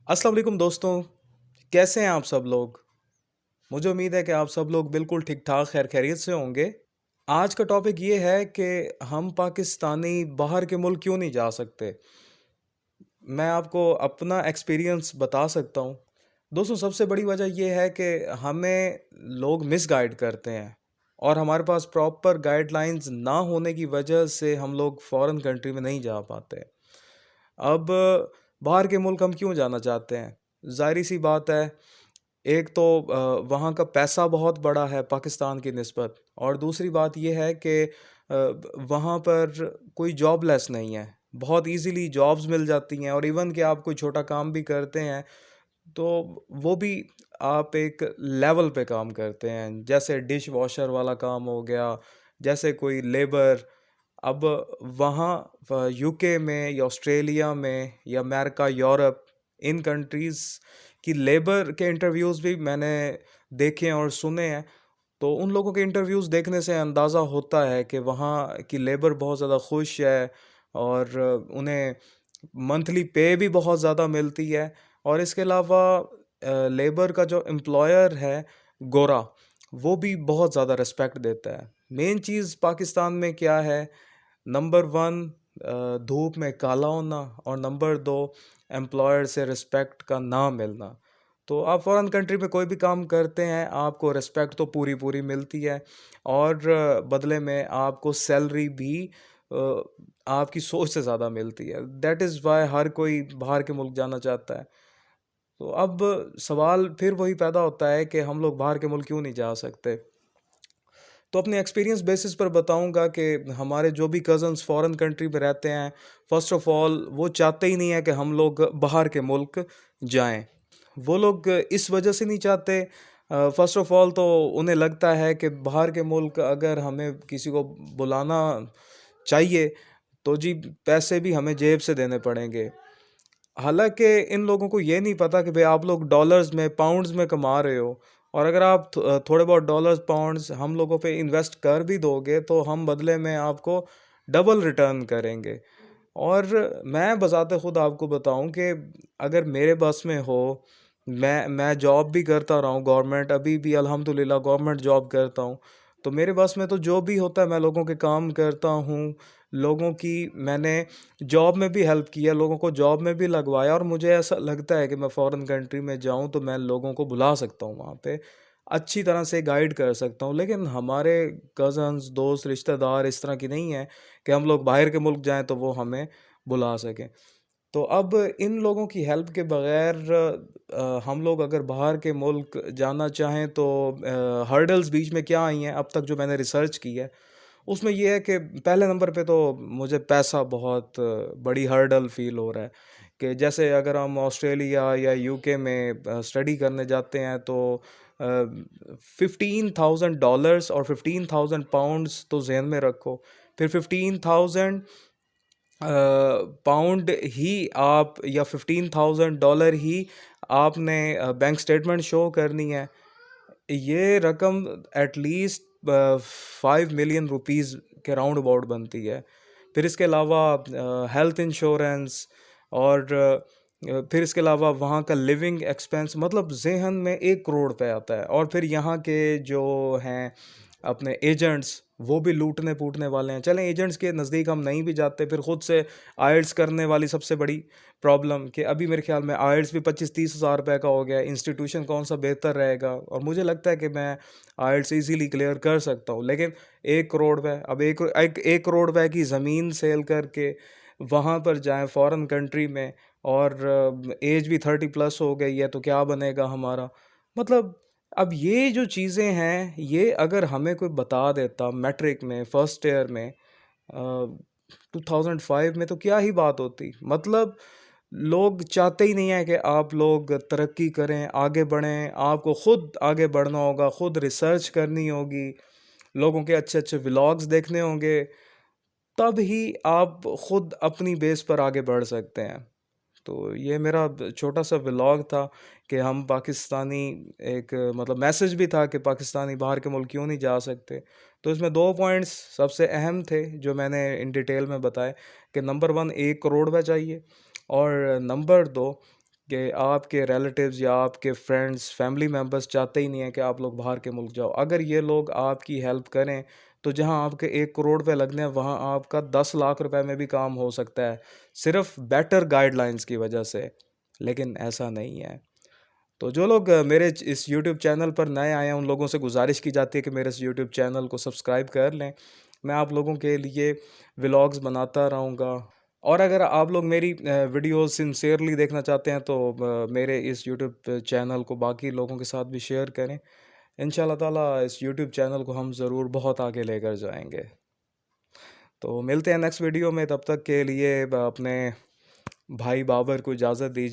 अस्सलाम वालेकुम दोस्तों, कैसे हैं आप सब लोग? मुझे उम्मीद है कि आप सब लोग बिल्कुल ठीक-ठाक खैर-खैरियत से होंगे। आज का टॉपिक ये है कि हम पाकिस्तानी बाहर के मुल्क क्यों नहीं जा सकते? मैं आपको अपना एक्सपीरियंस बता सकता हूँ। दोस्तों, सबसे बड़ी वजह ये है कि हमें लोग मिसगाइड करते हैं और हमारे पास प्रॉपर गाइडलाइंस ना होने की वजह से हम लोग फ़ॉरेन कंट्री में नहीं जा पाते। अब बाहर के मुल्क हम क्यों जाना चाहते हैं? ज़ाहिर-सी बात है, एक तो वहाँ का पैसा बहुत बड़ा है पाकिस्तान की निस्बत, और दूसरी बात ये है कि वहाँ पर कोई जॉबलेस नहीं है। बहुत ईज़िली जॉब्स मिल जाती हैं, और इवन कि आप कोई छोटा काम भी करते हैं, तो वो भी आप एक लेवल पे काम करते हैं। जैसे डिश वॉशर वाला काम हो गया, जैसे कोई लेबर। अब वहाँ यूके में या ऑस्ट्रेलिया में या अमेरिका, यूरोप, इन कंट्रीज़ की लेबर के इंटरव्यूज़ भी मैंने देखे हैं और सुने हैं। तो उन लोगों के इंटरव्यूज़ देखने से अंदाज़ा होता है कि वहाँ की लेबर बहुत ज़्यादा खुश है, और उन्हें मंथली पे भी बहुत ज़्यादा मिलती है। और इसके अलावा लेबर का जो एम्प्लॉयर है, गोरा, वो भी बहुत ज़्यादा रिस्पेक्ट देता है। मेन चीज़ पाकिस्तान में क्या है? नंबर 1, धूप में काला होना, और नंबर 2, एम्प्लॉयर से रिस्पेक्ट का ना मिलना। तो आप फ़ॉरेन कंट्री में कोई भी काम करते हैं, आपको रिस्पेक्ट तो पूरी-पूरी मिलती है, और बदले में आपको सैलरी भी अ, आपकी सोच से ज़्यादा मिलती है। दैट इज़ व्हाई हर कोई बाहर के मुल्क जाना चाहता है। तो अब सवाल फिर वही पैदा होता है कि हम लोग बाहर के मुल्क क्यों नहीं जा सकते? तो अपने एक्सपीरियंस बेसिस पर बताऊंगा कि हमारे जो भी कज़न्स फॉरेन कंट्री में रहते हैं, फ़र्स्ट ऑफ़ ऑल वो चाहते ही नहीं है कि हम लोग बाहर के मुल्क जाएं। वो लोग इस वजह से नहीं चाहते। फ़र्स्ट ऑफ़ ऑल तो उन्हें लगता है कि बाहर के मुल्क अगर हमें किसी को बुलाना चाहिए, तो जी पैसे भी हमें जेब से देने पड़ेंगे। हालाँकि इन लोगों को ये नहीं पता कि भई आप लोग डॉलर्स में, पाउंड्स में कमा रहे हो, और अगर आप थोड़े बहुत डॉलर्स, पाउंड्स हम लोगों पे इन्वेस्ट कर भी दोगे, तो हम बदले में आपको डबल रिटर्न करेंगे। और मैं बज़ाते खुद आपको बताऊँ कि अगर मेरे बस में हो, मैं जॉब भी करता रहा हूँ गवर्नमेंट, अभी भी अल्हम्दुलिल्लाह गवर्नमेंट जॉब करता हूँ। तो मेरे बस में तो जो भी होता है मैं लोगों के काम करता हूँ, लोगों की मैंने जॉब में भी हेल्प की है, लोगों को जॉब में भी लगवाया, और मुझे ऐसा लगता है कि मैं फ़ॉरेन कंट्री में जाऊँ तो मैं लोगों को बुला सकता हूँ वहाँ पे, अच्छी तरह से गाइड कर सकता हूँ। लेकिन हमारे कज़न्स, दोस्त, रिश्तेदार इस तरह की नहीं है कि हम लोग बाहर के मुल्क जाएँ तो वो हमें बुला सकें। तो अब इन लोगों की हेल्प के बगैर हम लोग अगर बाहर के मुल्क जाना चाहें तो हर्डल्स बीच में क्या आई हैं अब तक जो मैंने रिसर्च की है, उसमें ये है कि पहले नंबर पे तो मुझे पैसा बहुत बड़ी हर्डल फील हो रहा है। कि जैसे अगर हम ऑस्ट्रेलिया या यूके में स्टडी करने जाते हैं, तो $15,000 और £15,000 तो ज़हन में रखो। फिर 15,000 पाउंड ही आप, या $15,000 ही आपने बैंक स्टेटमेंट शो करनी है। ये रकम एटलीस्ट 5 मिलियन रुपीज़ के राउंड अबाउट बनती है। फिर इसके अलावा हेल्थ इंश्योरेंस, और फिर इसके अलावा वहाँ का लिविंग एक्सपेंस, मतलब ज़ेहन में 1 करोड़ पे आता है। और फिर यहाँ के जो हैं अपने एजेंट्स, वो भी लूटने पूटने वाले हैं। चलें, एजेंट्स के नज़दीक हम नहीं भी जाते, फिर ख़ुद से आइल्स करने वाली सबसे बड़ी प्रॉब्लम, कि अभी मेरे ख्याल में आइल्स भी 25-30 हज़ार रुपये का हो गया है। इंस्टीट्यूशन कौन सा बेहतर रहेगा, और मुझे लगता है कि मैं आइल्स इजीली क्लियर कर सकता हूँ। लेकिन 1 करोड़ रुपये, अब एक करोड़ रुपये की ज़मीन सेल करके वहाँ पर जाएं फॉरेन कंट्री में, और एज भी 30+ हो गई है, तो क्या बनेगा हमारा? मतलब अब ये जो चीज़ें हैं, ये अगर हमें कोई बता देता मैट्रिक में, फर्स्ट ईयर में, 2005 में, तो क्या ही बात होती। मतलब लोग चाहते ही नहीं है कि आप लोग तरक्की करें, आगे बढ़ें। आपको खुद आगे बढ़ना होगा, खुद रिसर्च करनी होगी, लोगों के अच्छे अच्छे व्लॉग्स देखने होंगे, तब ही आप खुद अपनी बेस पर आगे बढ़ सकते हैं। तो ये मेरा छोटा सा व्लॉग था कि हम पाकिस्तानी, एक मतलब मैसेज भी था कि पाकिस्तानी बाहर के मुल्क क्यों नहीं जा सकते। तो इसमें 2 पॉइंट्स सबसे अहम थे जो मैंने इन डिटेल में बताए, कि नंबर 1 1 करोड़ रुपये चाहिए, और नंबर 2 कि आपके रिलेटिव्स या आपके फ्रेंड्स, फैमिली मेम्बर्स चाहते ही नहीं हैं कि आप लोग बाहर के मुल्क जाओ। अगर ये लोग आपकी हेल्प करें, तो जहां आपके 1 करोड़ रुपए लगने हैं, वहां आपका 10 लाख रुपए में भी काम हो सकता है, सिर्फ बेटर गाइडलाइंस की वजह से। लेकिन ऐसा नहीं है। तो जो लोग मेरे इस यूट्यूब चैनल पर नए आए हैं, उन लोगों से गुजारिश की जाती है कि मेरे इस यूट्यूब चैनल को सब्सक्राइब कर लें। मैं आप लोगों के लिए व्लॉग्स बनाता रहूँगा। और अगर आप लोग मेरी वीडियोस सिंसियरली देखना चाहते हैं, तो मेरे इस यूट्यूब चैनल को बाकी लोगों के साथ भी शेयर करें। इंशाल्लाह ताला इस यूट्यूब चैनल को हम ज़रूर बहुत आगे लेकर जाएंगे। तो मिलते हैं नेक्स्ट वीडियो में, तब तक के लिए अपने भाई बाबर को इजाज़त दीजिए।